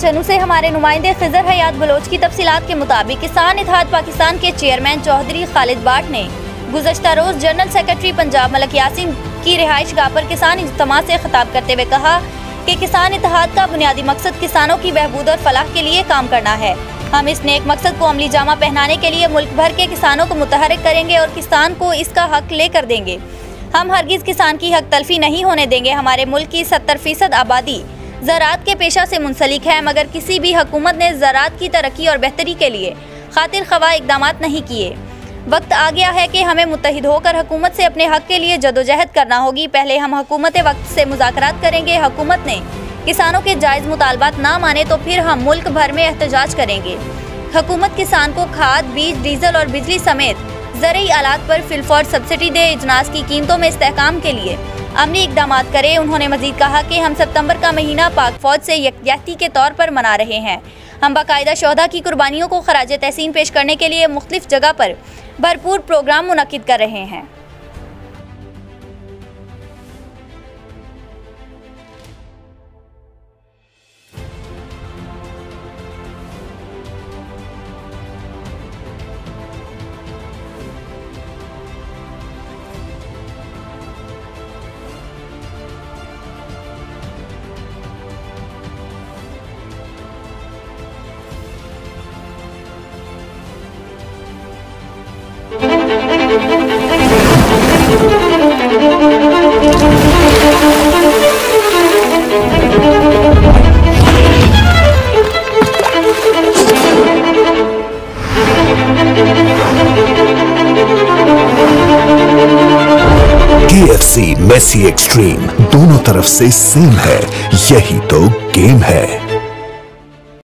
झंझनू से हमारे नुमाइंदे खिजर हयात बलोच की तफसीलात के मुताबिक किसान इत्तेहाद पाकिस्तान के चेयरमैन चौधरी खालिद बाट ने गुज़श्ता रोज जनरल सेक्रेटरी पंजाब मलिक यासीन की रिहाइश गाह पर किसान इज्तिमा से खिताब करते हुए कहा कि किसान इत्तेहाद का बुनियादी मकसद किसानों की बहबूद और फलाह के लिए काम करना है। हम इस नेक मकसद को अमली जामा पहनाने के लिए मुल्क भर के किसानों को मुतहरिक करेंगे और किसान को इसका हक लेकर देंगे। हम हरगिज़ किसान की हक तलफी नहीं होने देंगे। हमारे मुल्क की 70% आबादी ज़राअत के पेशा से मुंसलिक है, मगर किसी भी हुकूमत ने ज़राअत की तरक्की और बेहतरी के लिए खातिर ख्वाह इक़दामात नहीं किए। वक्त आ गया है कि हमें मुत्तहिद होकर हुकूमत से अपने हक के लिए जदोजहद करना होगी। पहले हम हुकूमत वक्त से मुज़ाकरात करेंगे। हुकूमत ने किसानों के जायज़ मुतालबात ना माने तो फिर हम मुल्क भर में एहतजाज करेंगे। हुकूमत किसान को खाद, बीज, डीजल और बिजली समेत ज़रूरी आलात पर फिलफौर सब्सिडी दे, इजनास की कीमतों में इस्तेहकाम के लिए अमली इक़दामात करे। उन्होंने मज़ीद कहा कि हम सितंबर का महीना पाक फ़ौज से यकजहती के तौर पर मना रहे हैं। हम बाकायदा शोहदा की कुर्बानियों को खराज तहसीन पेश करने के लिए मुख्तलिफ जगह पर भरपूर प्रोग्राम मुनक्किद कर रहे हैं। KFC मेसी एक्सट्रीम दोनों तरफ से सेम है, यही तो गेम है।